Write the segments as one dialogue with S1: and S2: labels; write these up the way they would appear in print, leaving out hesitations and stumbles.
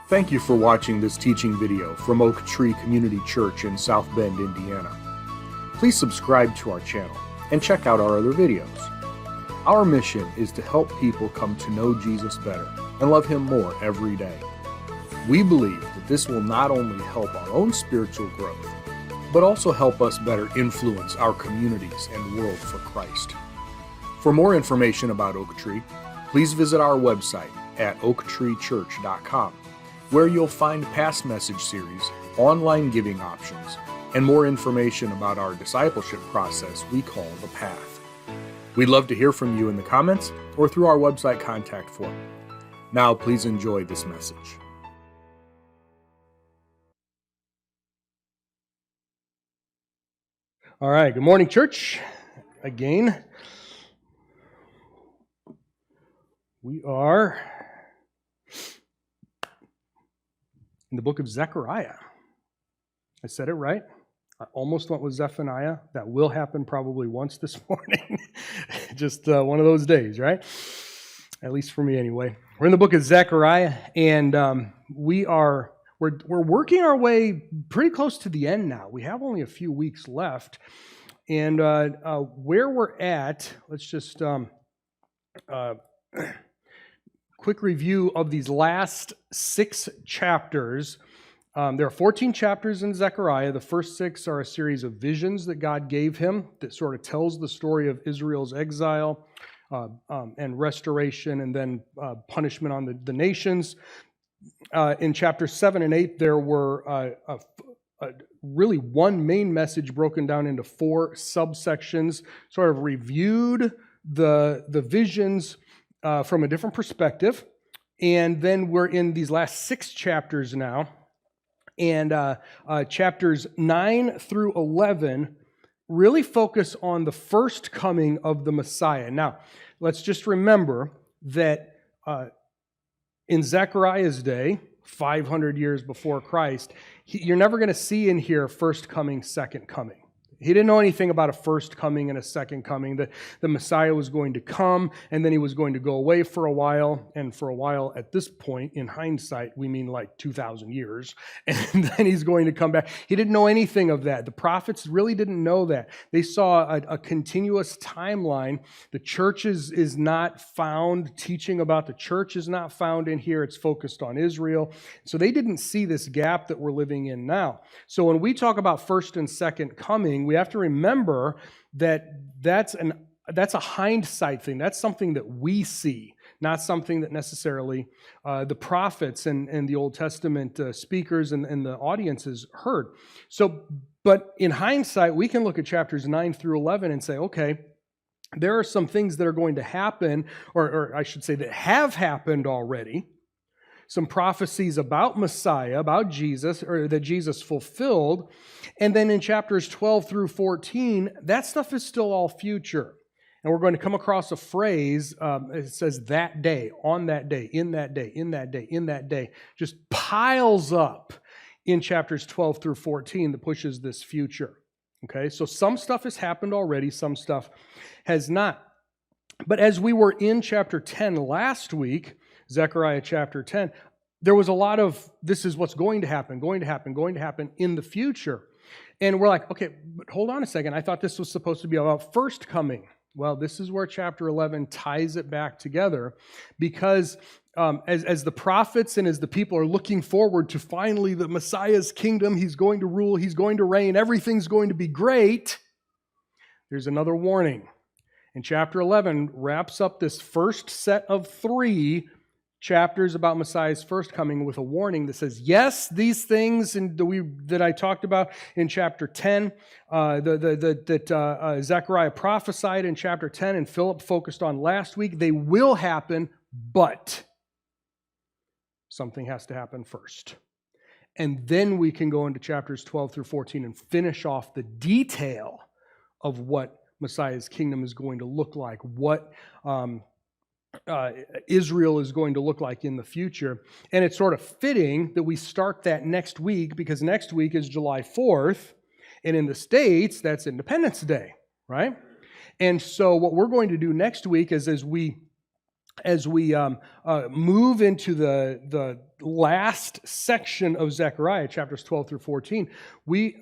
S1: Thank you for watching this teaching video from Oak Tree Community Church in South Bend, Indiana. Please subscribe to our channel and check out our other videos. Our mission is to help people come to know Jesus better and love Him more every day. We believe that this will not only help our own spiritual growth, but also help us better influence our communities and world for Christ. For more information about Oak Tree, please visit our website at oaktreechurch.com, where you'll find past message series, online giving options, and more information about our discipleship process we call The Path. We'd love to hear from you in the comments or through our website contact form. Now, please enjoy this message.
S2: All right, good morning, church. Again, we are in the book of Zechariah. I said it right. I almost went with Zephaniah. That will happen probably once this morning. Just one of those days, right? At least for me anyway. We're in the book of Zechariah, and we're working our way pretty close to the end now. We have only a few weeks left. And where we're at, let's just quick review of these last 6 chapters. There are 14 chapters in Zechariah. The first 6 are a series of visions that God gave him that sort of tells the story of Israel's exile and restoration and then punishment on the nations. In chapters 7 and 8, there were really one main message broken down into 4 subsections, sort of reviewed the visions from a different perspective. And then we're in these last 6 chapters now. And chapters 9 through 11 really focus on the first coming of the Messiah. Now, let's just remember that in Zechariah's day, 500 years before Christ, you're never going to see in here first coming, second coming. He didn't know anything about a first coming and a second coming. The Messiah was going to come, and then he was going to go away for a while. And for a while, at this point, in hindsight, we mean like 2,000 years. And then he's going to come back. He didn't know anything of that. The prophets really didn't know that. They saw a continuous timeline. The church is not found. Teaching about the church is not found in here. It's focused on Israel. So they didn't see this gap that we're living in now. So when we talk about first and second coming, we have to remember that that's a hindsight thing. That's something that we see, not something that necessarily the prophets and the Old Testament speakers and the audiences heard. So, but in hindsight, we can look at chapters 9 through 11 and say, okay, there are some things that are going to happen, or I should say that have happened already. Some prophecies about Messiah, about Jesus, or that Jesus fulfilled. And then in chapters 12 through 14, that stuff is still all future. And we're going to come across a phrase, it says that day, on that day, in that day, in that day, in that day, just piles up in chapters 12 through 14 that pushes this future. Okay, so some stuff has happened already, some stuff has not. But as we were in chapter 10 last week, Zechariah chapter 10, there was a lot of, this is what's going to happen, going to happen, going to happen in the future. And we're like, okay, but hold on a second. I thought this was supposed to be about first coming. Well, this is where chapter 11 ties it back together, because as the prophets and as the people are looking forward to finally the Messiah's kingdom, he's going to rule, he's going to reign, everything's going to be great, there's another warning. And chapter 11 wraps up this first set of 3 chapters about Messiah's first coming with a warning that says, yes, these things that I talked about in chapter 10, that Zechariah prophesied in chapter 10 and Philip focused on last week, they will happen, but something has to happen first. And then we can go into chapters 12 through 14 and finish off the detail of what Messiah's kingdom is going to look like, what Israel is going to look like in the future. And it's sort of fitting that we start that next week, because next week is July 4th, and in the States, that's Independence Day, right? And so what we're going to do next week is, as we as we move into the last section of Zechariah, chapters 12 through 14,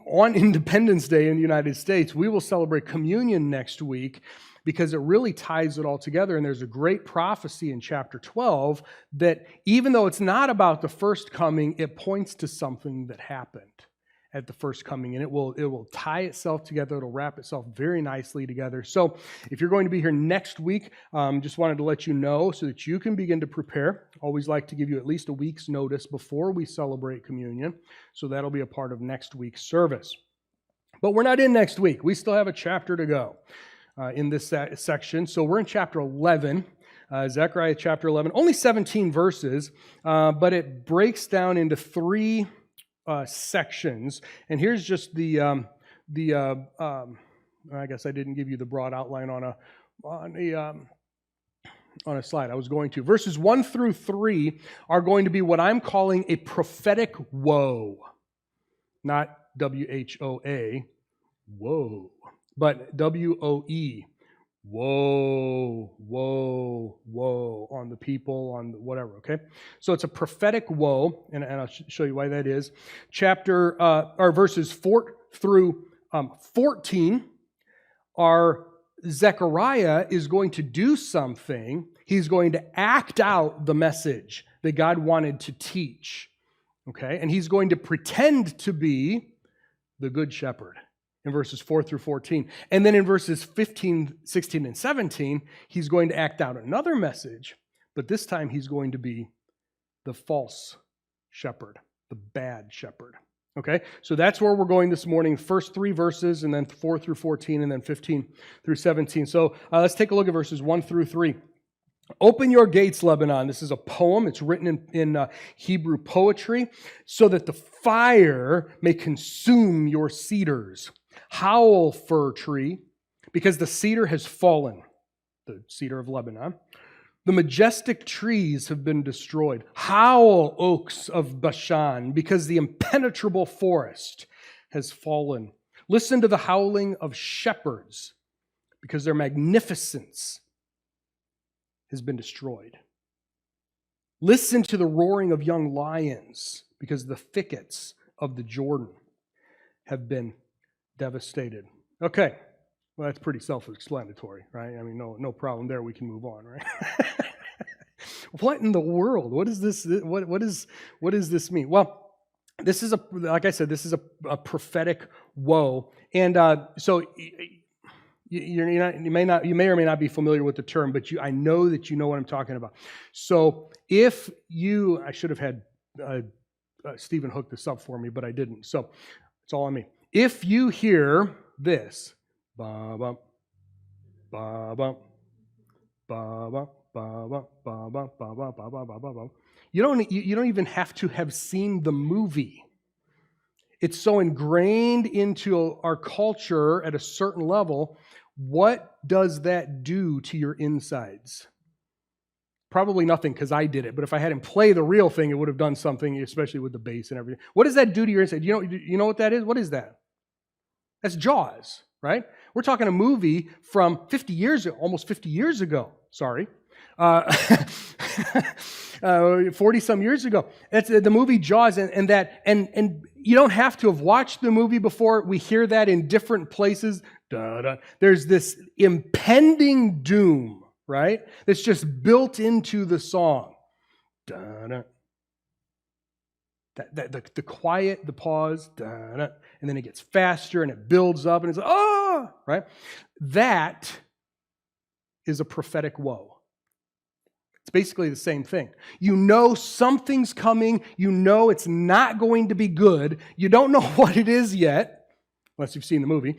S2: on Independence Day in the United States, we will celebrate communion next week because it really ties it all together. And there's a great prophecy in chapter 12 that even though it's not about the first coming, it points to something that happened at the first coming, and it will tie itself together. It'll wrap itself very nicely together. So if you're going to be here next week, just wanted to let you know so that you can begin to prepare. Always like to give you at least a week's notice before we celebrate communion, so that'll be a part of next week's service. But we're not in next week. We still have a chapter to go in this section. So we're in chapter 11, Zechariah chapter 11, only 17 verses, but it breaks down into three sections. And here's just I guess I didn't give you the broad outline on a slide. I was going to. Verses 1 through 3 are going to be what I'm calling a prophetic woe. Not WHOA, woe, but WOE. Woe, woe, woe on the people, on the whatever, okay? So it's a prophetic woe, and I'll show you why that is. Verses 4 through 14 are Zechariah is going to do something. He's going to act out the message that God wanted to teach, okay? And he's going to pretend to be the good shepherd in verses 4 through 14. And then in verses 15, 16, and 17, he's going to act out another message, but this time he's going to be the false shepherd, the bad shepherd. Okay? So that's where we're going this morning. First 3 verses, and then 4 through 14, and then 15 through 17. So let's take a look at verses 1 through 3. Open your gates, Lebanon. This is a poem. It's written in Hebrew poetry, so that the fire may consume your cedars. Howl, fir tree, because the cedar has fallen, the cedar of Lebanon. The majestic trees have been destroyed. Howl, oaks of Bashan, because the impenetrable forest has fallen. Listen to the howling of shepherds, because their magnificence has been destroyed. Listen to the roaring of young lions, because the thickets of the Jordan have been devastated. Okay, well, that's pretty self-explanatory, right? I mean, no problem there. We can move on, right? What in the world? What is this? What does this mean? Well, this is like I said, this is a prophetic woe, and so you may or may not be familiar with the term, but I know that you know what I'm talking about. So if I should have had Stephen hook this up for me, but I didn't. So it's all on me. If you hear this, ba-bum, ba-bum, ba-bum, ba-bum, ba-bum, ba-bum, ba-bum, ba-bum, you don't even have to have seen the movie. It's so ingrained into our culture at a certain level. What does that do to your insides? Probably nothing, because I did it. But if I had him play the real thing, it would have done something, especially with the bass and everything. What does that do to your inside? You know what that is? What is that? That's Jaws, right? We're talking a movie from almost 50 years ago. Sorry. 40-some years ago. That's the movie Jaws, and you don't have to have watched the movie before. We hear that in different places. There's this impending doom, right? That's just built into the song. The quiet, the pause, and then it gets faster and it builds up and it's right? That is a prophetic woe. It's basically the same thing. You know something's coming. You know it's not going to be good. You don't know what it is yet, unless you've seen the movie.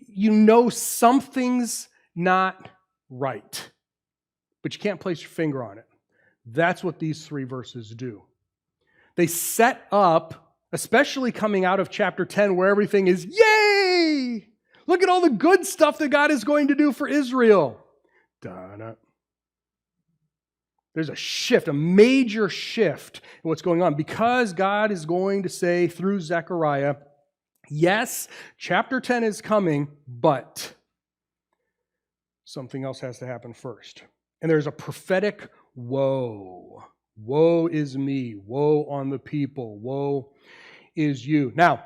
S2: You know something's not right, but you can't place your finger on it. That's what these 3 verses do. They set up, especially coming out of chapter 10, where everything is, yay! Look at all the good stuff that God is going to do for Israel. There's a shift, a major shift in what's going on, because God is going to say through Zechariah, yes, chapter 10 is coming, but. something else has to happen first. And there's a prophetic woe. Woe is me. Woe on the people. Woe is you. Now,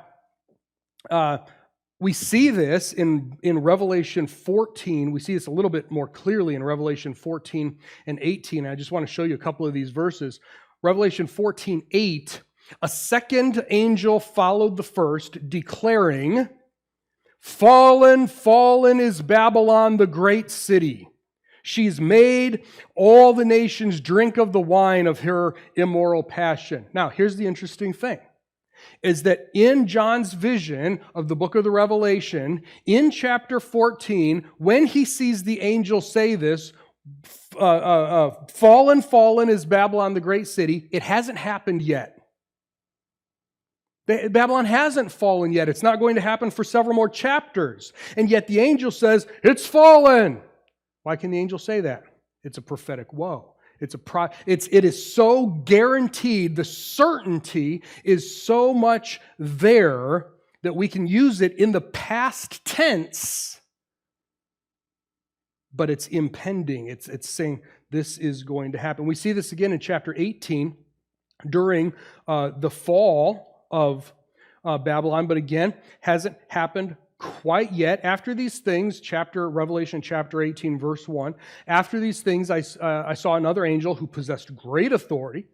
S2: we see this in Revelation 14. We see this a little bit more clearly in Revelation 14 and 18. I just want to show you a couple of these verses. Revelation 14:8, a second angel followed the first, declaring, "Fallen, fallen is Babylon, the great city. She's made all the nations drink of the wine of her immoral passion." Now, here's the interesting thing, is that in John's vision of the book of the Revelation, in chapter 14, when he sees the angel say this, fallen, fallen is Babylon, the great city, it hasn't happened yet. Babylon hasn't fallen yet. It's not going to happen for several more chapters. And yet the angel says, it's fallen. Why can the angel say that? It's a prophetic woe. It is so guaranteed, the certainty is so much there that we can use it in the past tense, but it's impending. It's saying this is going to happen. We see this again in chapter 18 during the fall of Babylon, but again, hasn't happened quite yet. After these things, Revelation chapter 18, verse 1, after these things I saw another angel who possessed great authority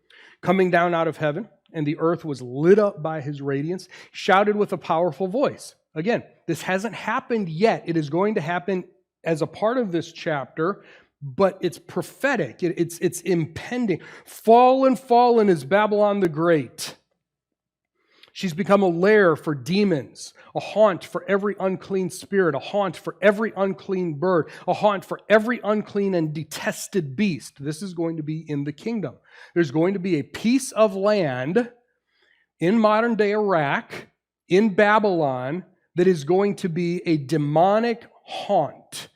S2: coming down out of heaven, and the earth was lit up by his radiance, shouted with a powerful voice. Again, this hasn't happened yet. It is going to happen as a part of this chapter, but it's prophetic. It's impending. Fallen, fallen is Babylon the Great. She's become a lair for demons, a haunt for every unclean spirit, a haunt for every unclean bird, a haunt for every unclean and detested beast. This is going to be in the kingdom. There's going to be a piece of land in modern-day Iraq, in Babylon, that is going to be a demonic haunt.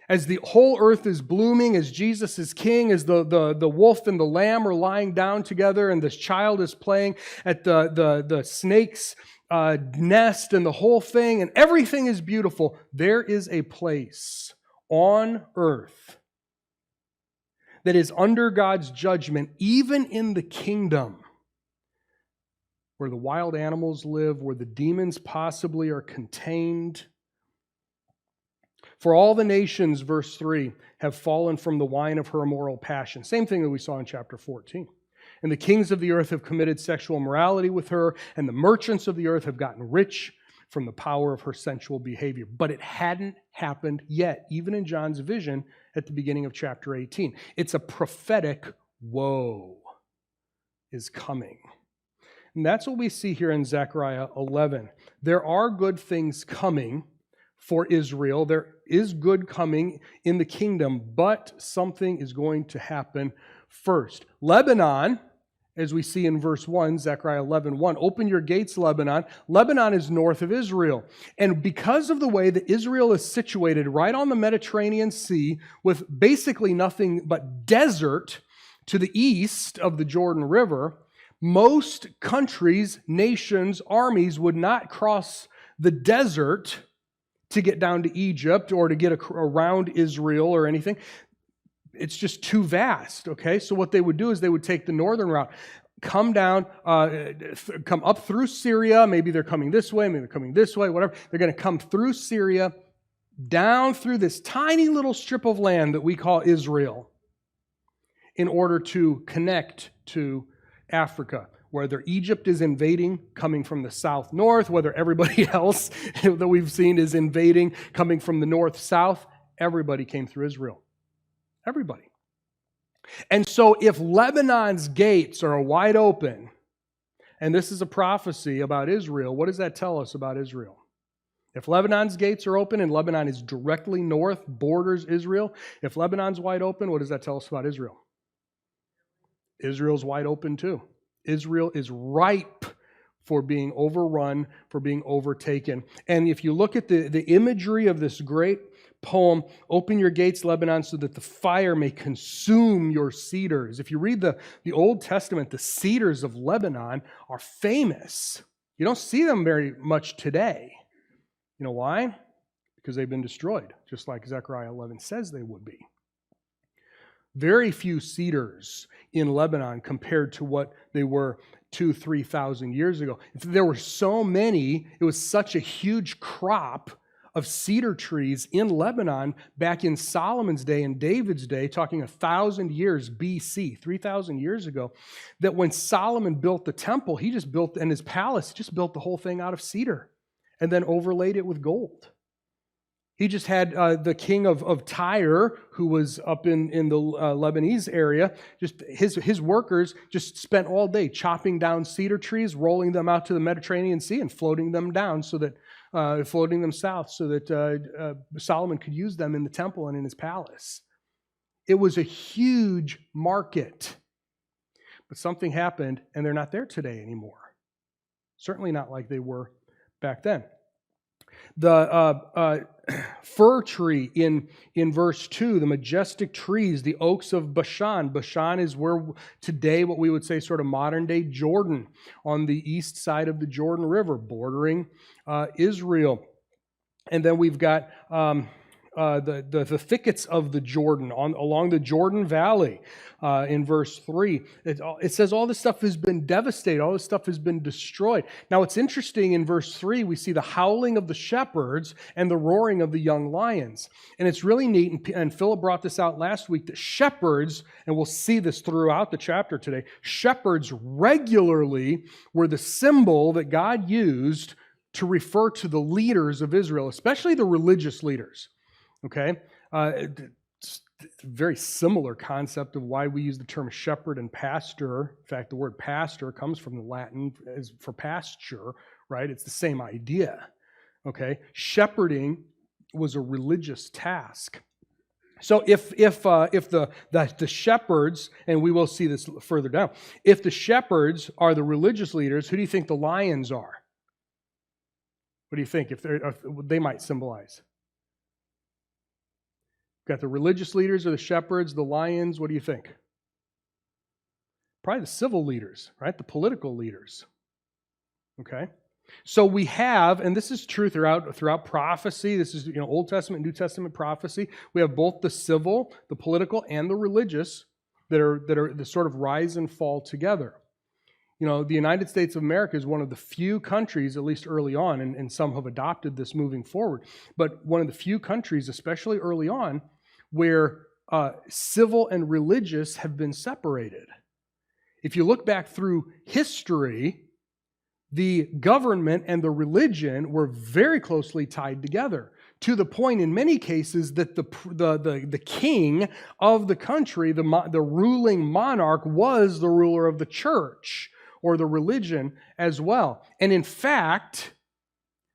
S2: As the whole earth is blooming, as Jesus is king, as the wolf and the lamb are lying down together, and this child is playing at the snake's nest and the whole thing, and everything is beautiful, there is a place on earth that is under God's judgment, even in the kingdom, where the wild animals live, where the demons possibly are contained. For all the nations, verse 3, have fallen from the wine of her immoral passion. Same thing that we saw in chapter 14. And the kings of the earth have committed sexual immorality with her, and the merchants of the earth have gotten rich from the power of her sensual behavior. But it hadn't happened yet, even in John's vision at the beginning of chapter 18. It's a prophetic woe is coming. And that's what we see here in Zechariah 11. There are good things coming for Israel. There is good coming in the kingdom, but something is going to happen first. Lebanon, as we see in verse 1, Zechariah 11:1, open your gates, Lebanon. Lebanon is north of Israel. And because of the way that Israel is situated right on the Mediterranean Sea, with basically nothing but desert to the east of the Jordan River, most countries, nations, armies would not cross the desert to get down to Egypt or to get around Israel or anything. It's just too vast, okay? So what they would do is they would take the northern route, come down, come up through Syria. Maybe they're coming this way, maybe they're coming this way, whatever. They're going to come through Syria, down through this tiny little strip of land that we call Israel, in order to connect to Africa. Whether Egypt is invading, coming from the south-north, whether everybody else that we've seen is invading, coming from the north-south, everybody came through Israel. Everybody. And so if Lebanon's gates are wide open, and this is a prophecy about Israel, what does that tell us about Israel? If Lebanon's gates are open and Lebanon is directly north, borders Israel, if Lebanon's wide open, what does that tell us about Israel? Israel's wide open too. Israel is ripe for being overrun, for being overtaken. And if you look at the imagery of this great poem, open your gates, Lebanon, so that the fire may consume your cedars. If you read the Old Testament, the cedars of Lebanon are famous. You don't see them very much today. You know why? because they've been destroyed, just like Zechariah 11 says they would be. Very few cedars in Lebanon compared to what they were 2,000-3,000 years ago. There were so many, it was such a huge crop of cedar trees in Lebanon back in Solomon's day and David's day, talking 1,000 years BC, 3,000 years ago, that when Solomon built the temple, he just built, and his palace, just built the whole thing out of cedar and then overlaid it with gold. He just had the king of Tyre, who was up in the Lebanese area, just his workers just spent all day chopping down cedar trees, rolling them out to the Mediterranean Sea and floating them down floating them south so that Solomon could use them in the temple and in his palace. It was a huge market. But something happened, and they're not there today anymore. Certainly not like they were back then. The fir tree in verse 2, the majestic trees, the oaks of Bashan. Bashan is where today what we would say sort of modern day Jordan, on the east side of the Jordan River, bordering Israel. And then we've got the thickets of the Jordan along the Jordan Valley in verse 3. It says all this stuff has been devastated. All this stuff has been destroyed. Now it's interesting, in verse 3, we see the howling of the shepherds and the roaring of the young lions. And it's really neat, and Philip brought this out last week, that shepherds, and we'll see this throughout the chapter today, shepherds regularly were the symbol that God used to refer to the leaders of Israel, especially the religious leaders. Okay? It's a very similar concept of why we use the term shepherd and pastor. In fact, the word pastor comes from the Latin as for pasture, right? It's the same idea. Okay? Shepherding was a religious task. So if the shepherds, and we will see this further down, if the shepherds are the religious leaders, who do you think the lions are? What do you think if they might symbolize? Got the religious leaders or the shepherds, the lions, what do you think? Probably the civil leaders, right? The political leaders. Okay? So we have, and this is true throughout prophecy, this is Old Testament, New Testament prophecy, we have both the civil, the political, and the religious that sort of rise and fall together. The United States of America is one of the few countries, at least early on, and some have adopted this moving forward, but one of the few countries, especially early on, where civil and religious have been separated. If you look back through history, the government and the religion were very closely tied together, to the point in many cases that the king of the country, the ruling monarch, was the ruler of the church or the religion as well. And in fact,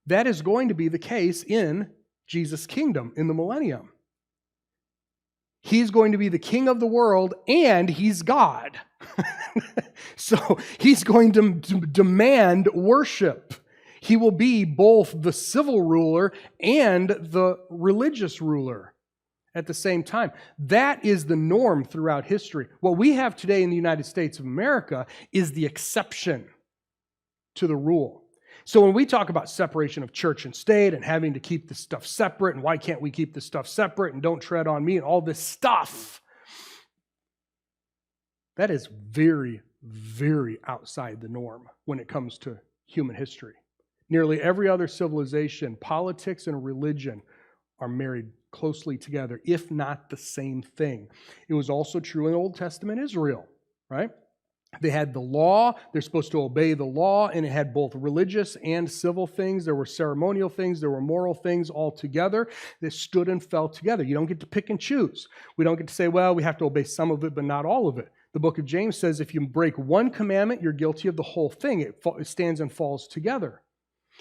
S2: that is going to be the case in Jesus' kingdom, in the millennium. He's going to be the king of the world, and he's God. So he's going to demand worship. He will be both the civil ruler and the religious ruler at the same time. That is the norm throughout history. What we have today in the United States of America is the exception to the rule. So when we talk about separation of church and state and having to keep this stuff separate, and why can't we keep this stuff separate, and don't tread on me, and all this stuff, that is very, very outside the norm when it comes to human history. Nearly every other civilization, politics and religion are married closely together, if not the same thing. It was also true in Old Testament Israel, right? They had the law, they're supposed to obey the law, and it had both religious and civil things. There were ceremonial things, there were moral things all together that stood and fell together. You don't get to pick and choose. We don't get to say, well, we have to obey some of it, but not all of it. The book of James says if you break one commandment, you're guilty of the whole thing. It stands and falls together.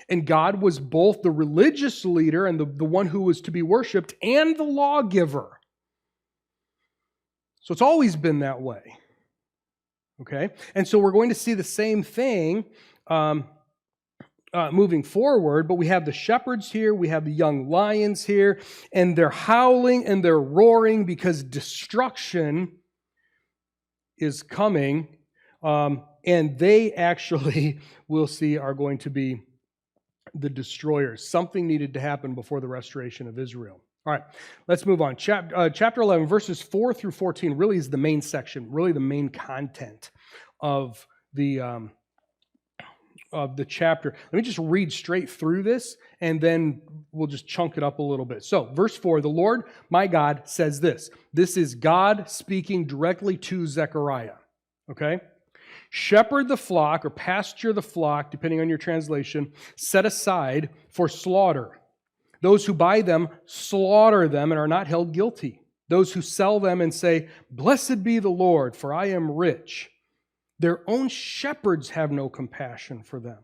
S2: And God was both the religious leader and the one who was to be worshipped and the lawgiver. So it's always been that way. Okay? And so we're going to see the same thing moving forward, but we have the shepherds here, we have the young lions here, and they're howling and they're roaring because destruction is coming, and they actually, we'll see, are going to be the destroyers. Something needed to happen before the restoration of Israel. All right, let's move on. Chapter 11, verses 4 through 14 really is the main section, really the main content of the chapter. Let me just read straight through this, and then we'll just chunk it up a little bit. So, verse 4, the Lord, my God, says this. This is God speaking directly to Zechariah, okay? Shepherd the flock, or pasture the flock, depending on your translation, set aside for slaughter. Those who buy them slaughter them and are not held guilty. Those who sell them and say, blessed be the Lord, for I am rich. Their own shepherds have no compassion for them.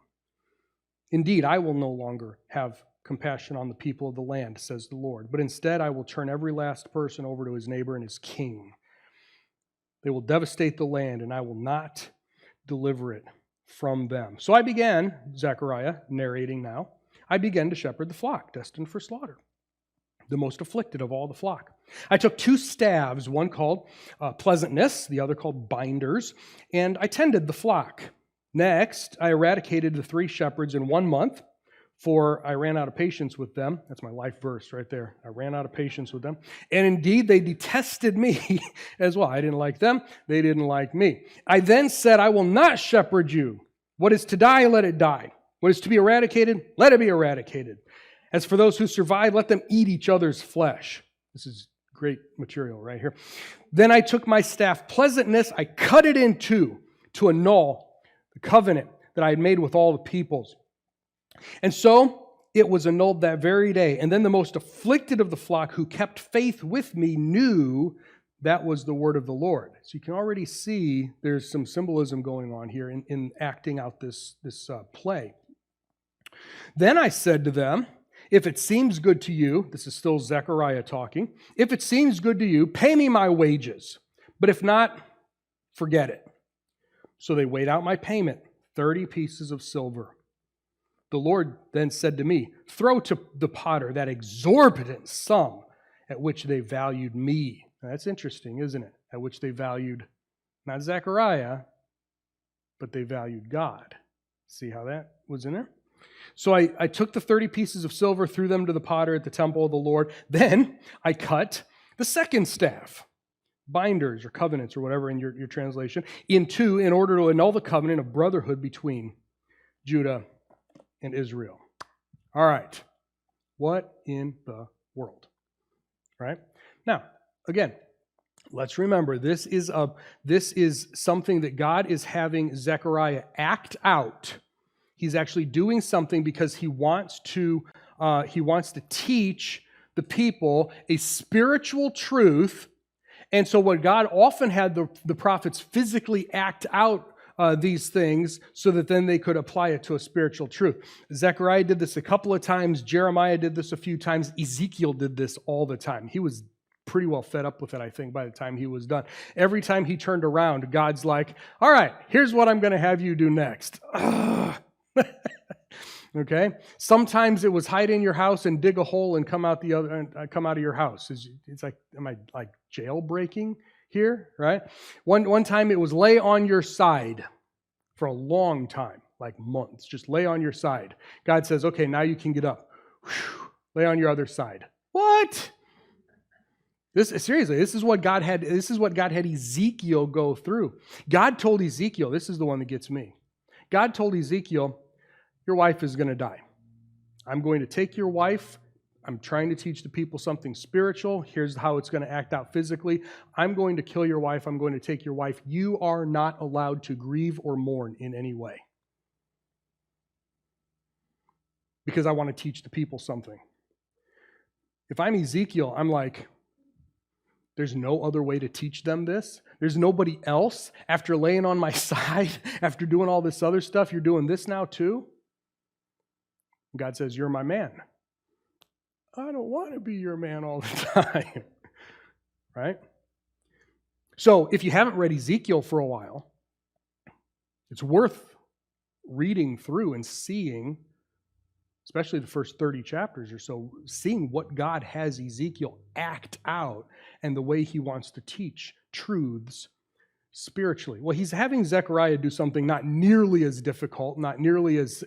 S2: Indeed, I will no longer have compassion on the people of the land, says the Lord, but instead I will turn every last person over to his neighbor and his king. They will devastate the land, and I will not deliver it from them. So I began, Zechariah narrating now, I began to shepherd the flock destined for slaughter, the most afflicted of all the flock. I took 2 staves, one called pleasantness, the other called binders, and I tended the flock. Next, I eradicated the 3 shepherds in 1 month, for I ran out of patience with them. That's my life verse right there. I ran out of patience with them. And indeed, they detested me as well. I didn't like them. They didn't like me. I then said, I will not shepherd you. What is to die, let it die. What is to be eradicated, let it be eradicated. As for those who survive, let them eat each other's flesh. This is great material right here. Then I took my staff, pleasantness, I cut it in 2 to annul the covenant that I had made with all the peoples. And so it was annulled that very day. And then the most afflicted of the flock who kept faith with me knew that was the word of the Lord. So you can already see there's some symbolism going on here in acting out this play. Then I said to them, if it seems good to you, this is still Zechariah talking, if it seems good to you, pay me my wages. But if not, forget it. So they weighed out my payment, 30 pieces of silver. The Lord then said to me, throw to the potter that exorbitant sum at which they valued me. Now, that's interesting, isn't it? At which they valued not Zechariah, but they valued God. See how that was in there? So I took the 30 pieces of silver, threw them to the potter at the temple of the Lord. Then I cut the second staff, binders or covenants or whatever in your translation, in 2 in order to annul the covenant of brotherhood between Judah and Israel. All right. What in the world? Right? Now, again, let's remember this is something that God is having Zechariah act out. He's actually doing something because he wants to teach the people a spiritual truth. And so what God often had the prophets physically act out these things so that then they could apply it to a spiritual truth. Zechariah did this a couple of times. Jeremiah did this a few times. Ezekiel did this all the time. He was pretty well fed up with it, I think, by the time he was done. Every time he turned around, God's like, all right, here's what I'm going to have you do next. Okay? Sometimes it was hide in your house and dig a hole and come out of your house. It's like, am I like jailbreaking here, right? One time it was lay on your side for a long time, like months. Just lay on your side. God says, okay, now you can get up. Whew, lay on your other side. What? Seriously, this is what God had Ezekiel go through. God told Ezekiel, this is the one that gets me. God told Ezekiel, your wife is going to die. I'm going to take your wife. I'm trying to teach the people something spiritual. Here's how it's going to act out physically. I'm going to kill your wife. I'm going to take your wife. You are not allowed to grieve or mourn in any way. Because I want to teach the people something. If I'm Ezekiel, I'm like, there's no other way to teach them this. There's nobody else. After laying on my side, after doing all this other stuff, you're doing this now too? God says, you're my man. I don't want to be your man all the time. Right? So if you haven't read Ezekiel for a while, it's worth reading through and seeing, especially the first 30 chapters or so, seeing what God has Ezekiel act out and the way he wants to teach truths spiritually. Well, he's having Zechariah do something not nearly as difficult, not nearly as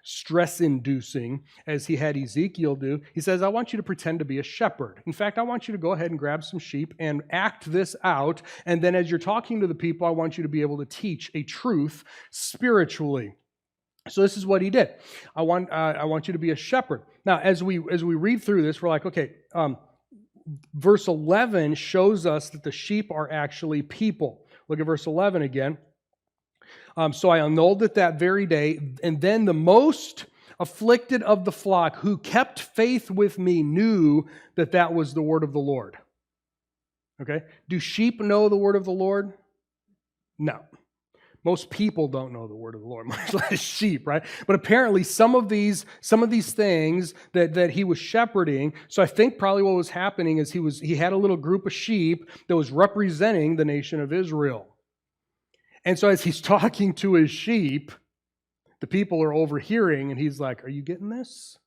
S2: stress-inducing as he had Ezekiel do. He says, I want you to pretend to be a shepherd. In fact, I want you to go ahead and grab some sheep and act this out. And then as you're talking to the people, I want you to be able to teach a truth spiritually. So this is what he did. I want you to be a shepherd. Now, as we read through this, we're like, okay, verse 11 shows us that the sheep are actually people. Look at verse 11 again. So I annulled it that very day, and then the most afflicted of the flock who kept faith with me knew that that was the word of the Lord. Okay? Do sheep know the word of the Lord? No. Most people don't know the word of the Lord, much less sheep, right? But apparently some of these things that he was shepherding, so I think probably what was happening is he had a little group of sheep that was representing the nation of Israel. And so as he's talking to his sheep, the people are overhearing, and he's like, are you getting this?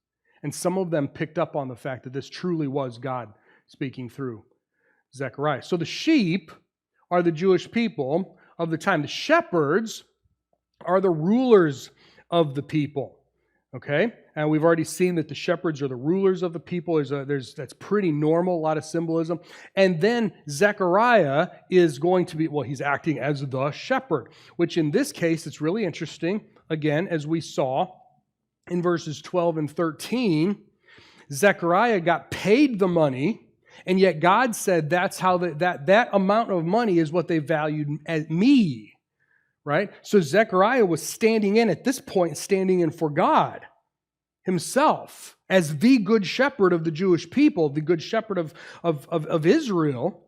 S2: And some of them picked up on the fact that this truly was God speaking through Zechariah. So the sheep are the Jewish people of the time. The shepherds are the rulers of the people. Okay? And we've already seen that the shepherds are the rulers of the people. That's pretty normal, a lot of symbolism. And then Zechariah is going to be, well, he's acting as the shepherd, which in this case, it's really interesting. Again, as we saw in verses 12 and 13, Zechariah got paid the money, and yet God said that's how that amount of money is what they valued as me, right? So Zechariah was standing in for God himself as the good shepherd of the Jewish people, the good shepherd of Israel.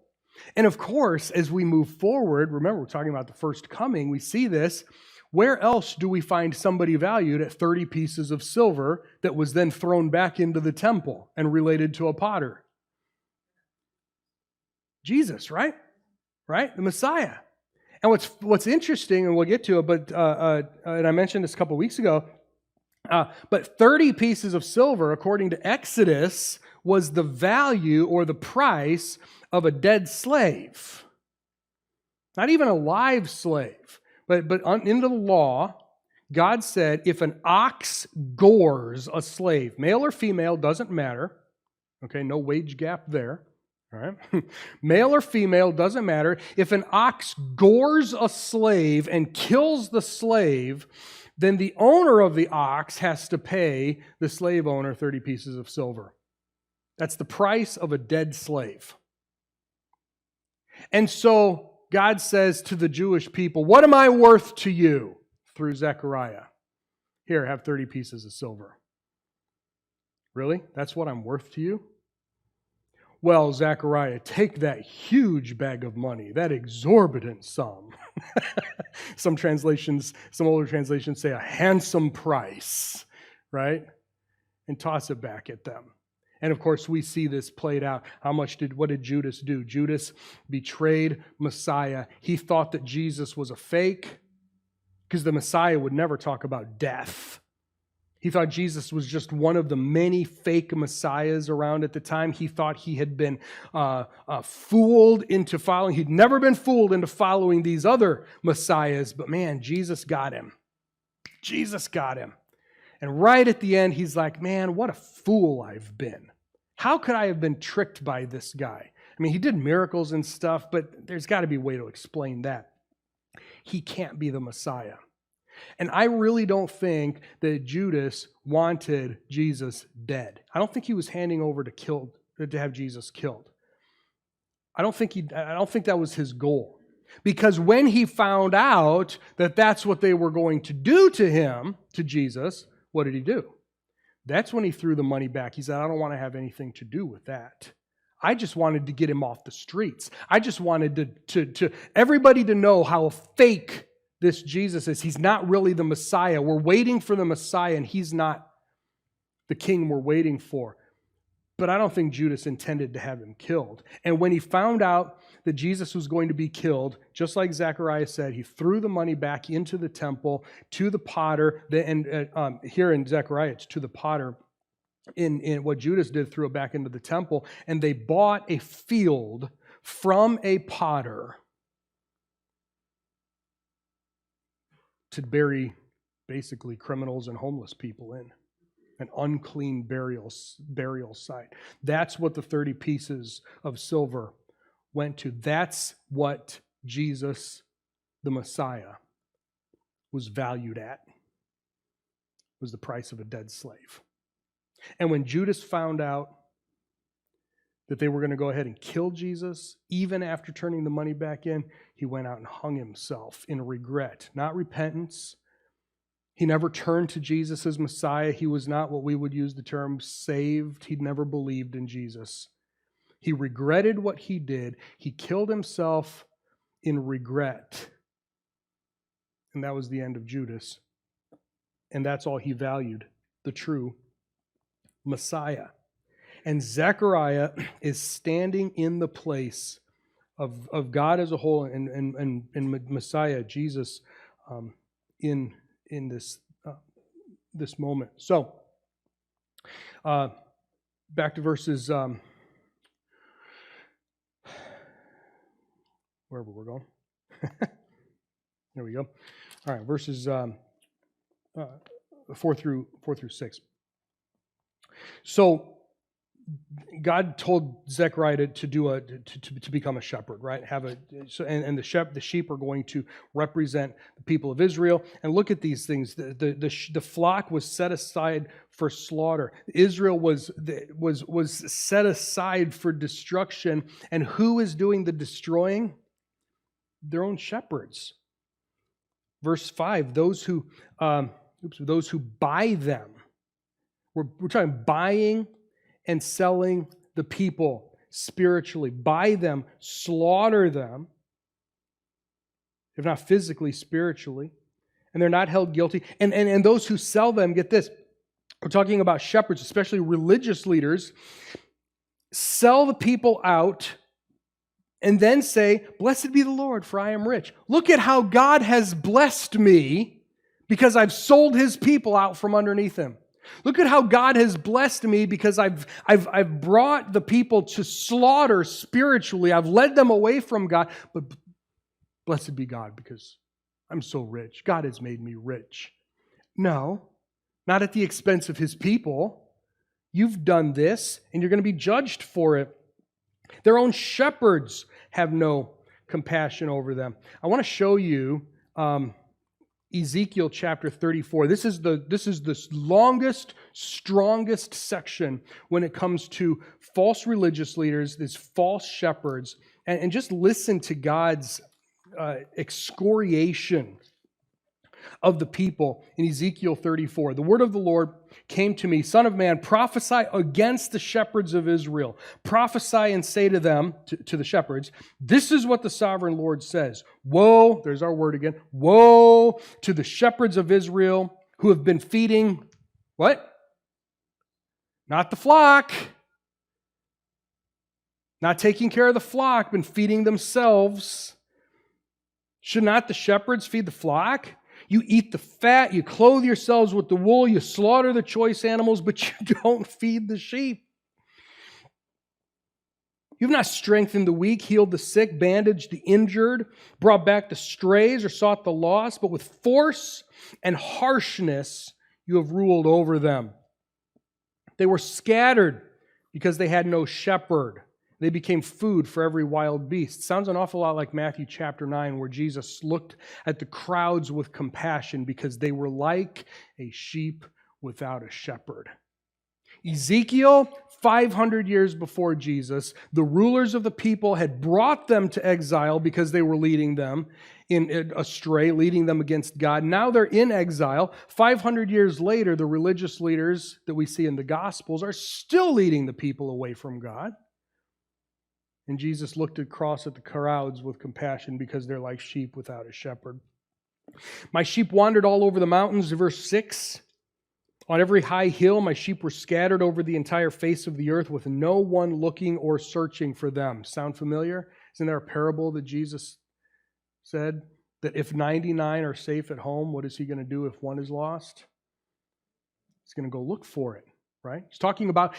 S2: And of course, as we move forward, remember we're talking about the first coming, we see this. Where else do we find somebody valued at 30 pieces of silver that was then thrown back into the temple and related to a potter? Jesus, right? Right? The Messiah. And what's interesting, and we'll get to it, but and I mentioned this a couple weeks ago, but 30 pieces of silver, according to Exodus, was the value or the price of a dead slave. Not even a live slave, but into the law, God said if an ox gores a slave, male or female, doesn't matter. Okay, no wage gap there. All right? Male or female, doesn't matter. If an ox gores a slave and kills the slave, then the owner of the ox has to pay the slave owner 30 pieces of silver. That's the price of a dead slave. And so God says to the Jewish people, what am I worth to you? Through Zechariah. Here, have 30 pieces of silver. Really? That's what I'm worth to you? Well, Zechariah, take that huge bag of money, that exorbitant sum. Some older translations say a handsome price, right? And toss it back at them. And of course, we see this played out. What did Judas do? Judas betrayed Messiah. He thought that Jesus was a fake because the Messiah would never talk about death. He thought Jesus was just one of the many fake messiahs around at the time. He thought he had been fooled into following. He'd never been fooled into following these other messiahs. But man, Jesus got him. Jesus got him. And right at the end, he's like, man, what a fool I've been. How could I have been tricked by this guy? I mean, he did miracles and stuff, but there's got to be a way to explain that. He can't be the Messiah. And I really don't think that Judas wanted Jesus dead. I don't think he was handing over to have Jesus killed. I don't think that was his goal. Because when he found out that that's what they were going to do to him, to Jesus, what did he do? That's when he threw the money back. He said, I don't want to have anything to do with that. I just wanted to get him off the streets. I just wanted to everybody to know how fake this Jesus is. He's not really the Messiah. We're waiting for the Messiah, and he's not the king we're waiting for. But I don't think Judas intended to have him killed. And when he found out that Jesus was going to be killed, just like Zechariah said, he threw the money back into the temple to the potter. And here in Zechariah, it's to the potter. In what Judas did, threw it back into the temple. And they bought a field from a potter to bury basically criminals and homeless people in. An unclean burial site. That's what the 30 pieces of silver went to. That's what Jesus, the Messiah, was valued at. Was the price of a dead slave. And when Judas found out that they were going to go ahead and kill Jesus, even after turning the money back in, he went out and hung himself in regret, not repentance. He never turned to Jesus as Messiah. He was not what we would use the term saved. He'd never believed in Jesus. He regretted what he did. He killed himself in regret. And that was the end of Judas. And that's all he valued, the true Messiah. And Zechariah is standing in the place of God as a whole and Messiah, Jesus, in this moment. So, back to verses, wherever we're going. There we go. All right, verses 4 through 6. So God told Zechariah to become a shepherd, right? And the sheep are going to represent the people of Israel. And look at these things. The flock was set aside for slaughter. Israel was set aside for destruction. And who is doing the destroying? Their own shepherds. Verse 5, those who buy them. We're talking buying and selling the people spiritually. Buy them, slaughter them, if not physically, spiritually. And they're not held guilty. And those who sell them, get this, we're talking about shepherds, especially religious leaders, sell the people out and then say, "Blessed be the Lord, for I am rich." Look at how God has blessed me because I've sold his people out from underneath him. Look at how God has blessed me because I've brought the people to slaughter spiritually. I've led them away from God. But blessed be God because I'm so rich. God has made me rich. No, not at the expense of his people. You've done this and you're going to be judged for it. Their own shepherds have no compassion over them. I want to show you Ezekiel chapter 34. This is the longest, strongest section when it comes to false religious leaders, these false shepherds, and just listen to God's excoriation of the people in Ezekiel 34. The word of the Lord came to me, "Son of man, prophesy against the shepherds of Israel. Prophesy and say to them," to the shepherds, "this is what the sovereign Lord says. Woe," there's our word again, "woe to the shepherds of Israel who have been feeding," what? Not the flock. Not taking care of the flock, been feeding themselves. Should not the shepherds feed the flock? You eat the fat, you clothe yourselves with the wool, you slaughter the choice animals, but you don't feed the sheep. You've not strengthened the weak, healed the sick, bandaged the injured, brought back the strays, or sought the lost, but with force and harshness you have ruled over them. They were scattered because they had no shepherd. They became food for every wild beast. Sounds an awful lot like Matthew chapter 9, where Jesus looked at the crowds with compassion because they were like a sheep without a shepherd. Ezekiel, 500 years before Jesus, the rulers of the people had brought them to exile because they were leading them astray, leading them against God. Now they're in exile. 500 years later, the religious leaders that we see in the Gospels are still leading the people away from God. And Jesus looked across at the crowds with compassion because they're like sheep without a shepherd. "My sheep wandered all over the mountains," verse 6. "On every high hill my sheep were scattered over the entire face of the earth with no one looking or searching for them." Sound familiar? Isn't there a parable that Jesus said that if 99 are safe at home, what is he going to do if one is lost? He's going to go look for it. Right? He's talking about,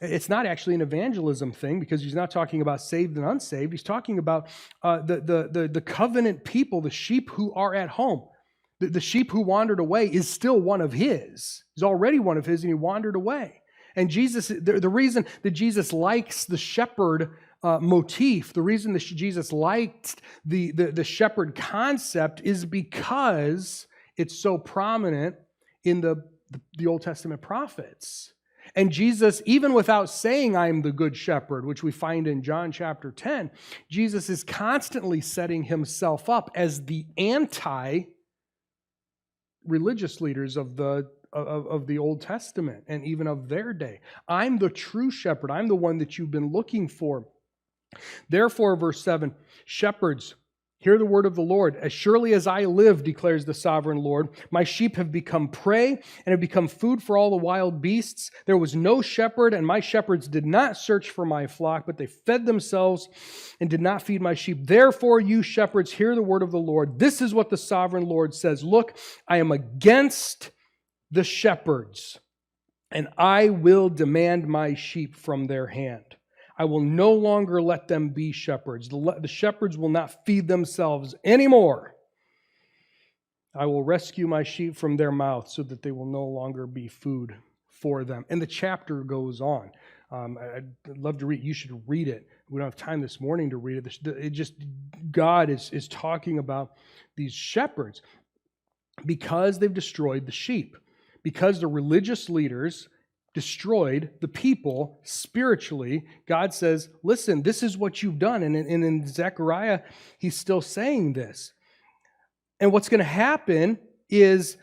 S2: it's not actually an evangelism thing because he's not talking about saved and unsaved. He's talking about the covenant people, the sheep who are at home. The sheep who wandered away is still one of his. He's already one of his, and he wandered away. And Jesus, the reason that Jesus likes the shepherd motif, the reason that Jesus liked the shepherd concept is because it's so prominent in the Old Testament prophets. And Jesus, even without saying, I am the good shepherd, which we find in John chapter 10, Jesus is constantly setting himself up as the anti-religious leaders of the Old Testament and even of their day. I'm the true shepherd. I'm the one that you've been looking for. Therefore, verse 7, shepherds, hear the word of the Lord. As surely as I live, declares the sovereign Lord, my sheep have become prey and have become food for all the wild beasts. There was no shepherd, and my shepherds did not search for my flock, but they fed themselves and did not feed my sheep. Therefore, you shepherds, hear the word of the Lord. This is what the sovereign Lord says. Look, I am against the shepherds, and I will demand my sheep from their hand. I will no longer let them be shepherds. The shepherds will not feed themselves anymore. I will rescue my sheep from their mouth so that they will no longer be food for them. And the chapter goes on. I'd love to read. You should read it. We don't have time this morning to read it. God is talking about these shepherds because they've destroyed the sheep, because the religious leaders destroyed the people spiritually. God says, listen, this is what you've done. And in Zechariah, he's still saying this. And what's going to happen is,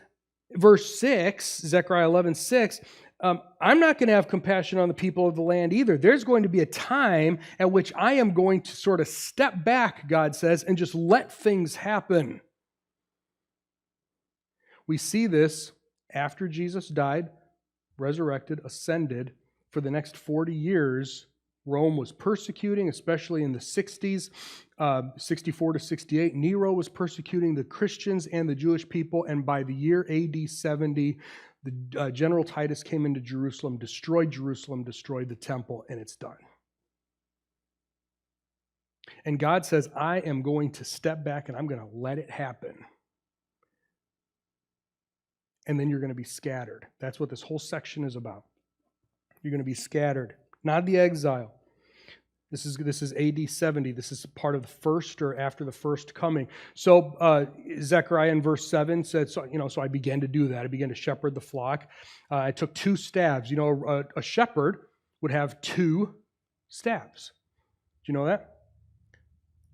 S2: verse 6, Zechariah 11:6, I'm not going to have compassion on the people of the land either. There's going to be a time at which I am going to sort of step back, God says, and just let things happen. We see this after Jesus died, resurrected, ascended. For the next 40 years, Rome was persecuting, especially in the 60s, 64 to 68. Nero was persecuting the Christians and the Jewish people, and by the year AD 70, the General Titus came into Jerusalem, destroyed the temple, and it's done. And God says, I am going to step back and I'm going to let it happen. And then you're going to be scattered. That's what this whole section is about. You're going to be scattered, not the exile. This is AD 70. This is part of the first or after the first coming. So Zechariah in verse 7 said, so I began to do that. I began to shepherd the flock. I took 2 staves. A shepherd would have 2 staves. Do you know that?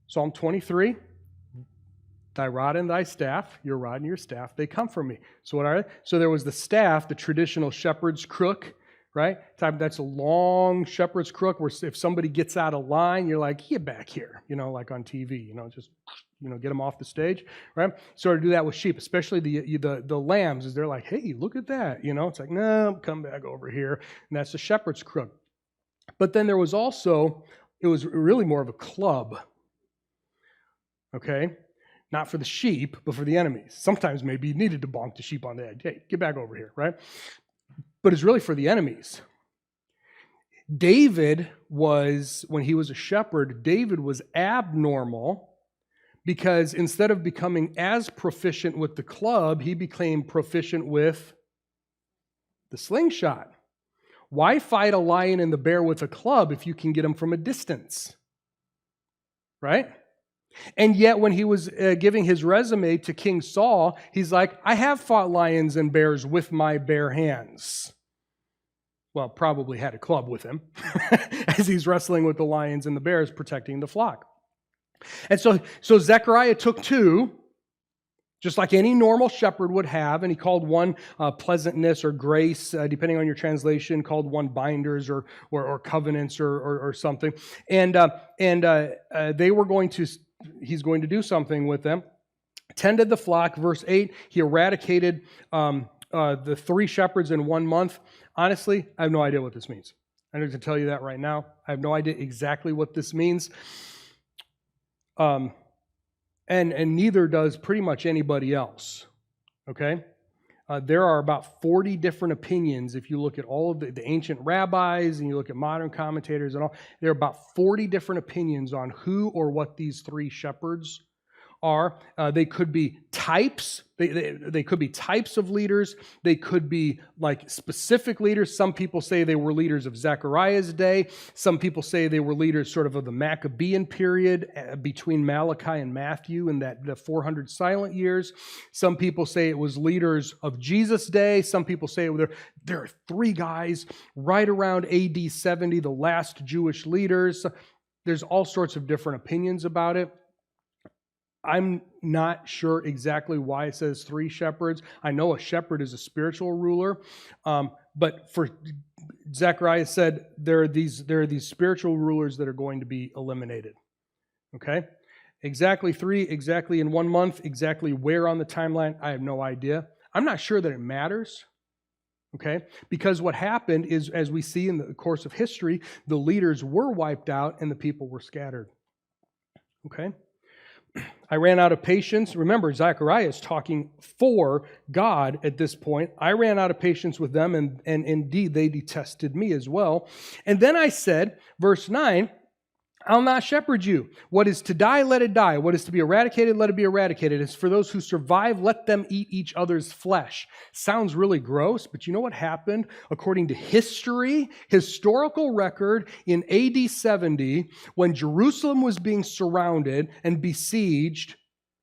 S2: Psalm 23. Thy rod and thy staff, your rod and your staff, they come from me. So what are they? So there was the staff, the traditional shepherd's crook, right? That's a long shepherd's crook where if somebody gets out of line, you're like, get back here, like on TV, just get them off the stage, right? So to do that with sheep, especially the lambs, is they're like, hey, look at that, It's like, no, come back over here. And that's the shepherd's crook. But then there was also, it was really more of a club, okay? Not for the sheep, but for the enemies. Sometimes maybe you needed to bonk the sheep on the head. Hey, get back over here, right? But it's really for the enemies. David was, when he was a shepherd, David was abnormal because instead of becoming as proficient with the club, he became proficient with the slingshot. Why fight a lion and the bear with a club if you can get them from a distance? Right? And yet when he was giving his resume to King Saul, he's like, I have fought lions and bears with my bare hands. Well, probably had a club with him as he's wrestling with the lions and the bears protecting the flock. And so Zechariah took 2, just like any normal shepherd would have, and he called one pleasantness or grace, depending on your translation, called one binders or covenants or something. And they were going to... He's going to do something with them. Tended the flock, verse 8, he eradicated the 3 shepherds in 1 month. Honestly, I have no idea what this means. I'm going to tell you that right now. I have no idea exactly what this means. And neither does pretty much anybody else. Okay? There are about 40 different opinions. If you look at all of the ancient rabbis and you look at modern commentators and all, there are about 40 different opinions on who or what these 3 shepherds are. They could be types. They could be types of leaders. They could be like specific leaders. Some people say they were leaders of Zechariah's day. Some people say they were leaders sort of the Maccabean period between Malachi and Matthew in the 400 silent years. Some people say it was leaders of Jesus' day. Some people say there are three guys right around AD 70, the last Jewish leaders. There's all sorts of different opinions about it. I'm not sure exactly why it says three shepherds. I know a shepherd is a spiritual ruler, but for Zechariah said there are these spiritual rulers that are going to be eliminated. Okay? Exactly three, exactly in 1 month, exactly where on the timeline, I have no idea. I'm not sure that it matters. Okay? Because what happened is, as we see in the course of history, the leaders were wiped out and the people were scattered. Okay? I ran out of patience. Remember, Zechariah is talking for God at this point. I ran out of patience with them, and indeed they detested me as well. And then I said, verse 9, I'll not shepherd you. What is to die, let it die. What is to be eradicated, let it be eradicated. As for those who survive, let them eat each other's flesh. Sounds really gross, but you know what happened? According to history, historical record, in AD 70, when Jerusalem was being surrounded and besieged,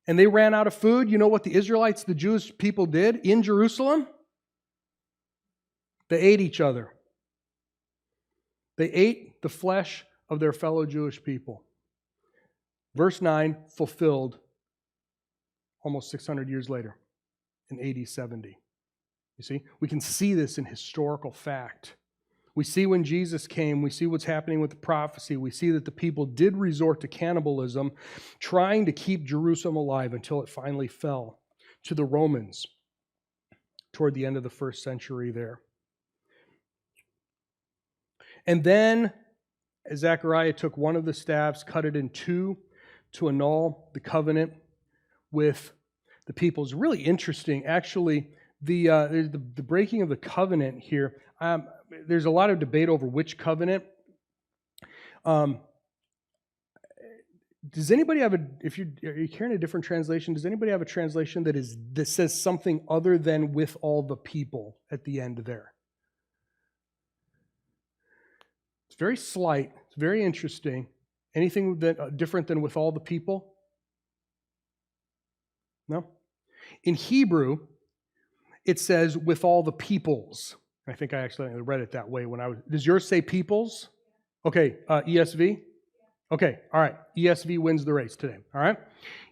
S2: and they ran out of food, you know what the Israelites, the Jewish people, did in Jerusalem? They ate each other. They ate the flesh of their fellow Jewish people. Verse 9 fulfilled almost 600 years later in AD 70. You see, we can see this in historical fact. We see when Jesus came, we see what's happening with the prophecy. We see that the people did resort to cannibalism, trying to keep Jerusalem alive until it finally fell to the Romans toward the end of the first century there. And then Zechariah took one of the staffs, cut it in two to annul the covenant with the people. It's really interesting. Actually, the breaking of the covenant here, there's a lot of debate over which covenant. Does anybody have are you carrying a different translation? Does anybody have a translation that says something other than with all the people at the end there? It's very slight. It's very interesting. Anything that different than with all the people? No? In Hebrew, it says with all the peoples. I think I actually read it that way when I was. Does yours say peoples? Okay, ESV? Okay, all right. ESV wins the race today, all right?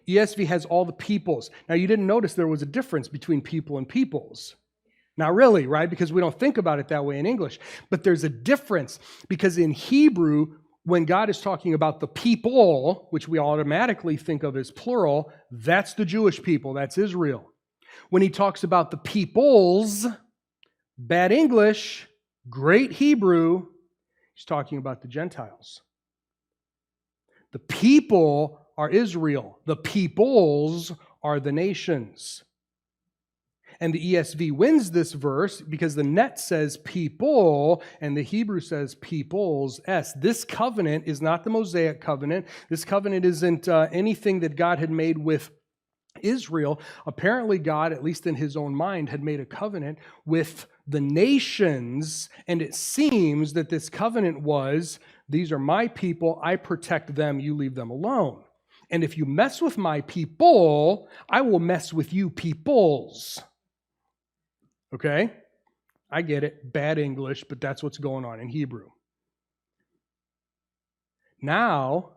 S2: ESV has all the peoples. Now, you didn't notice there was a difference between people and peoples. Not really, right? Because we don't think about it that way in English. But there's a difference because in Hebrew, when God is talking about the people, which we automatically think of as plural, that's the Jewish people, that's Israel. When he talks about the peoples, bad English, great Hebrew, he's talking about the Gentiles. The people are Israel. The peoples are the nations. And the ESV wins this verse because the net says people and the Hebrew says peoples. This covenant is not the Mosaic covenant. This covenant isn't anything that God had made with Israel. Apparently God, at least in his own mind, had made a covenant with the nations. And it seems that this covenant was, these are my people, I protect them, you leave them alone. And if you mess with my people, I will mess with you peoples. Okay? I get it. Bad English, but that's what's going on in Hebrew. Now,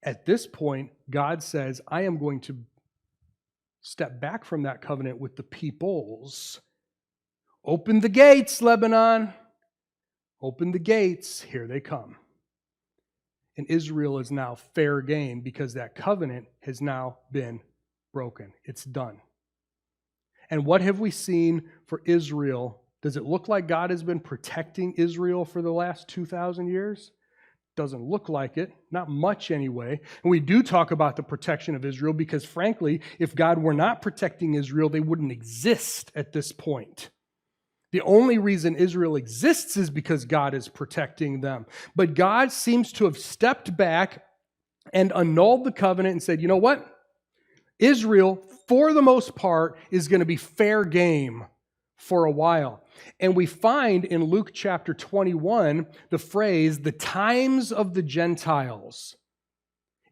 S2: at this point, God says, I am going to step back from that covenant with the peoples. Open the gates, Lebanon. Open the gates. Here they come. And Israel is now fair game because that covenant has now been broken. It's done. And what have we seen for Israel? Does it look like God has been protecting Israel for the last 2,000 years? Doesn't look like it. Not much anyway. And we do talk about the protection of Israel because, frankly, if God were not protecting Israel, they wouldn't exist at this point. The only reason Israel exists is because God is protecting them. But God seems to have stepped back and annulled the covenant and said, you know what? Israel, for the most part, is going to be fair game for a while. And we find in Luke chapter 21 the phrase, the times of the Gentiles,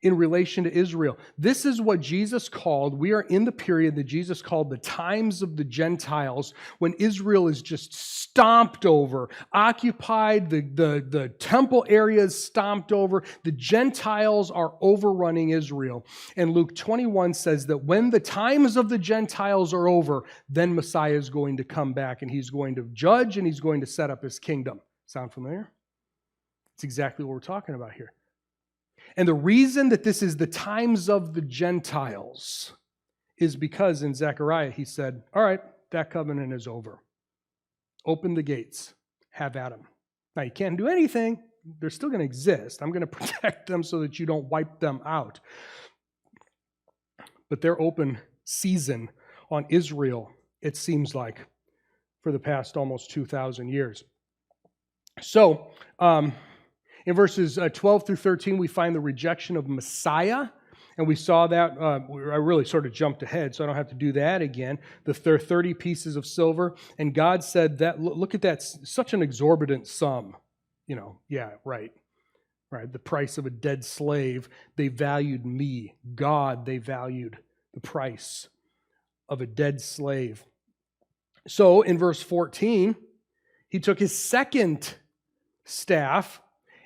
S2: in relation to Israel. This is what Jesus called, we are in the period that Jesus called the times of the Gentiles, when Israel is just stomped over, occupied, the temple areas stomped over. The Gentiles are overrunning Israel. And Luke 21 says that when the times of the Gentiles are over, then Messiah is going to come back, and he's going to judge, and he's going to set up his kingdom. Sound familiar? It's exactly what we're talking about here. And the reason that this is the times of the Gentiles is because in Zechariah he said, all right, that covenant is over. Open the gates. Have at them. Now, you can't do anything. They're still going to exist. I'm going to protect them so that you don't wipe them out. But their open season on Israel, it seems like, for the past almost 2,000 years. So, in verses 12 through 13, we find the rejection of Messiah. And we saw that, I really sort of jumped ahead, so I don't have to do that again. The 30 pieces of silver. And God said that, look at that, such an exorbitant sum. You know, yeah, right. The price of a dead slave. They valued me. God, they valued the price of a dead slave. So in verse 14, he took his second staff,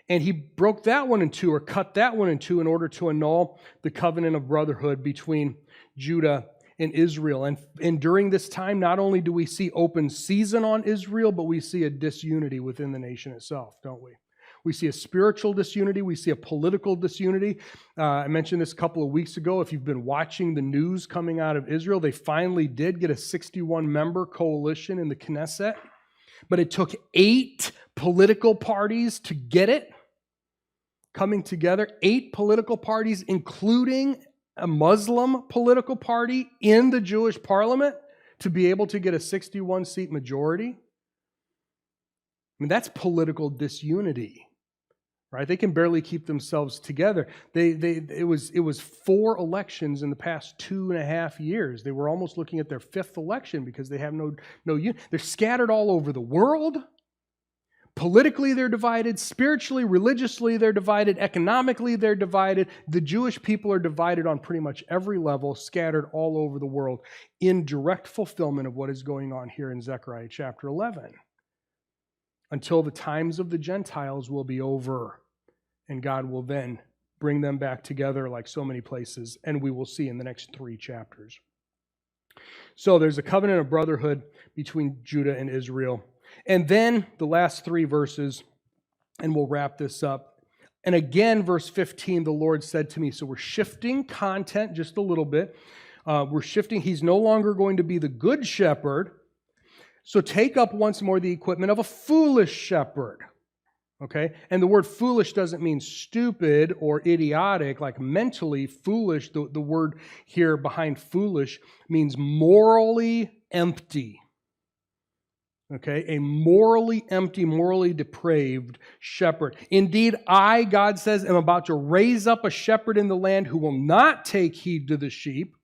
S2: and he broke that one in two, or cut that one in two, in order to annul the covenant of brotherhood between Judah and Israel. And during this time, not only do we see open season on Israel, but we see a disunity within the nation itself, don't we? We see a spiritual disunity. We see a political disunity. I mentioned this a couple of weeks ago. If you've been watching the news coming out of Israel, they finally did get a 61-member coalition in the Knesset. But it took 8 political parties to get it. Coming together, 8 political parties, including a Muslim political party in the Jewish parliament, to be able to get a 61-seat majority. I mean, that's political disunity, right? They can barely keep themselves together. It was 4 elections in the past 2.5 years. They were almost looking at their 5th election because they have no unity. They're scattered all over the world. Politically, they're divided. Spiritually, religiously, they're divided. Economically, they're divided. The Jewish people are divided on pretty much every level, scattered all over the world, in direct fulfillment of what is going on here in Zechariah chapter 11. Until the times of the Gentiles will be over, and God will then bring them back together like so many places, and we will see in the next 3 chapters. So there's a covenant of brotherhood between Judah and Israel. And then the last 3 verses, and we'll wrap this up. And again, verse 15, the Lord said to me, so we're shifting content just a little bit. We're shifting. He's no longer going to be the good shepherd. So take up once more the equipment of a foolish shepherd. Okay? And the word foolish doesn't mean stupid or idiotic, like mentally foolish. The word here behind foolish means morally empty. Okay, a morally empty, morally depraved shepherd. Indeed, I, God says, am about to raise up a shepherd in the land who will not take heed to the sheep,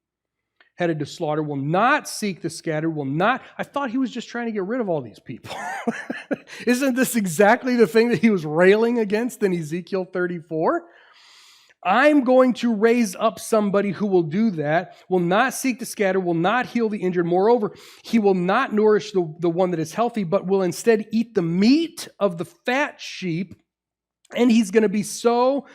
S2: headed to slaughter, will not seek the scattered, will not. I thought he was just trying to get rid of all these people. Isn't this exactly the thing that he was railing against in Ezekiel 34? I'm going to raise up somebody who will do that, will not seek the scattered, will not heal the injured. Moreover, he will not nourish the one that is healthy, but will instead eat the meat of the fat sheep. And he's going to be so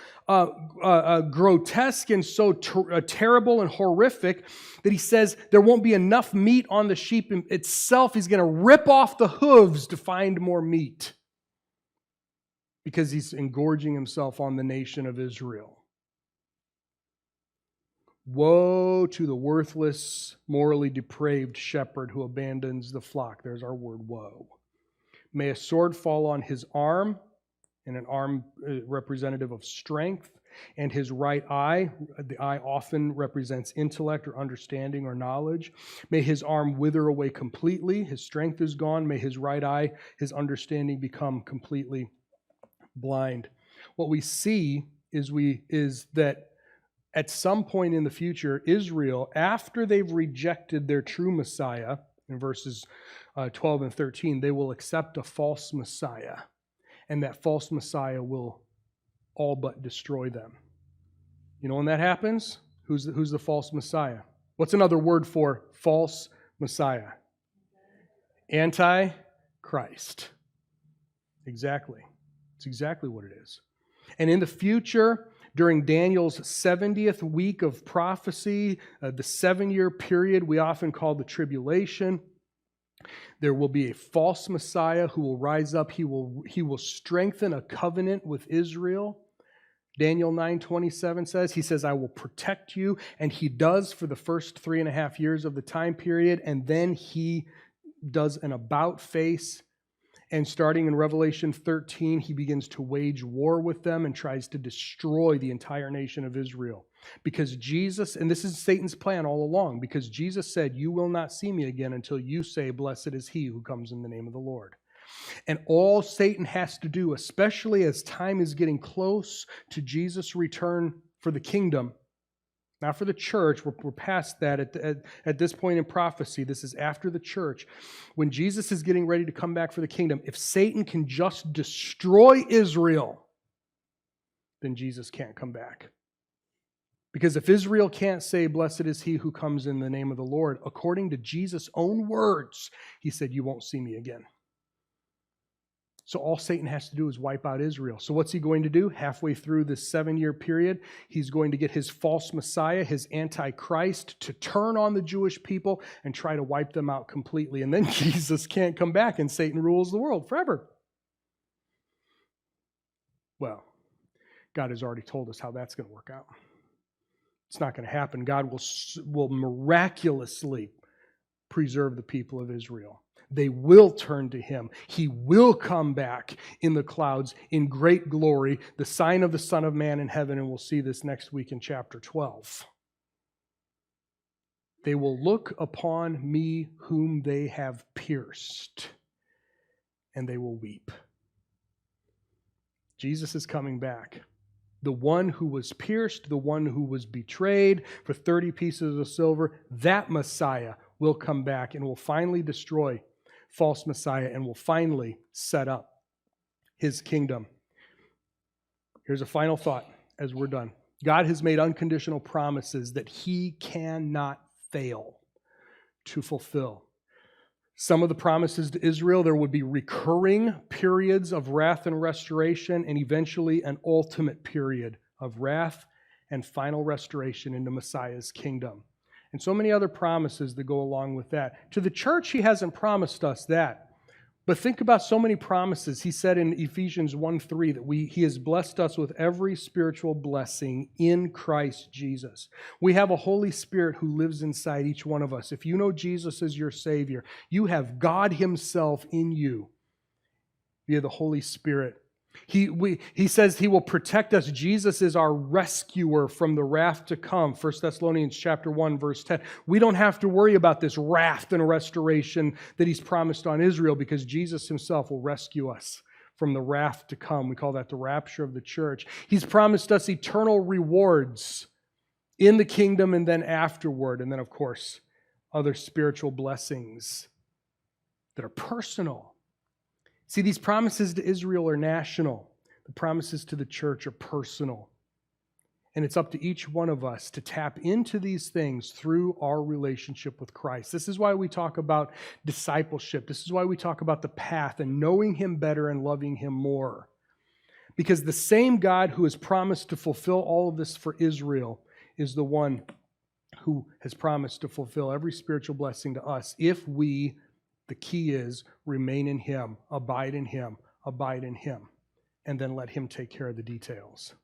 S2: grotesque and so terrible and horrific that he says there won't be enough meat on the sheep itself. He's going to rip off the hooves to find more meat because he's engorging himself on the nation of Israel. Woe to the worthless, morally depraved shepherd who abandons the flock. There's our word, woe. May a sword fall on his arm, and an arm representative of strength, and his right eye. The eye often represents intellect or understanding or knowledge. May his arm wither away completely. His strength is gone. May his right eye, his understanding, become completely blind. What we see is that at some point in the future, Israel, after they've rejected their true Messiah, in verses 12 and 13, they will accept a false Messiah. And that false Messiah will all but destroy them. You know when that happens? Who's the false Messiah? What's another word for false Messiah? Antichrist. Exactly. It's exactly what it is. And in the future, during Daniel's 70th week of prophecy, the 7-year period we often call the tribulation, there will be a false Messiah who will rise up. He will strengthen a covenant with Israel. Daniel 9:27 says, he says, I will protect you. And he does for the first 3.5 years of the time period. And then he does an about face. And starting in Revelation 13, he begins to wage war with them and tries to destroy the entire nation of Israel. Because Jesus, and this is Satan's plan all along, because Jesus said, you will not see me again until you say, blessed is he who comes in the name of the Lord. And all Satan has to do, especially as time is getting close to Jesus' return for the kingdom, not for the church, we're past that at this point in prophecy. This is after the church. When Jesus is getting ready to come back for the kingdom, if Satan can just destroy Israel, then Jesus can't come back. Because if Israel can't say, blessed is he who comes in the name of the Lord, according to Jesus' own words, he said, you won't see me again. So all Satan has to do is wipe out Israel. So what's he going to do? Halfway through this 7-year period, he's going to get his false Messiah, his Antichrist, to turn on the Jewish people and try to wipe them out completely. And then Jesus can't come back and Satan rules the world forever. Well, God has already told us how that's going to work out. It's not going to happen. God will miraculously preserve the people of Israel. They will turn to him. He will come back in the clouds in great glory, the sign of the Son of Man in heaven, and we'll see this next week in chapter 12. They will look upon me whom they have pierced, and they will weep. Jesus is coming back. The one who was pierced, the one who was betrayed for 30 pieces of silver, that Messiah will come back and will finally destroy false Messiah and will finally set up his kingdom. Here's a final thought as we're done. God has made unconditional promises that he cannot fail to fulfill. Some of the promises to Israel, there would be recurring periods of wrath and restoration, and eventually an ultimate period of wrath and final restoration into Messiah's kingdom. And so many other promises that go along with that. To the church, he hasn't promised us that. But think about so many promises. He said in Ephesians 1:3 that he has blessed us with every spiritual blessing in Christ Jesus. We have a Holy Spirit who lives inside each one of us. If you know Jesus as your Savior, you have God himself in you via the Holy Spirit. He says he will protect us. Jesus is our rescuer from the wrath to come. 1 Thessalonians chapter 1, verse 10. We don't have to worry about this wrath and restoration that he's promised on Israel because Jesus himself will rescue us from the wrath to come. We call that the rapture of the church. He's promised us eternal rewards in the kingdom and then afterward. And then, of course, other spiritual blessings that are personal. See, these promises to Israel are national. The promises to the church are personal. And it's up to each one of us to tap into these things through our relationship with Christ. This is why we talk about discipleship. This is why we talk about the path and knowing him better and loving him more. Because the same God who has promised to fulfill all of this for Israel is the one who has promised to fulfill every spiritual blessing to us if we, the key is, remain in him, abide in him, and then let him take care of the details.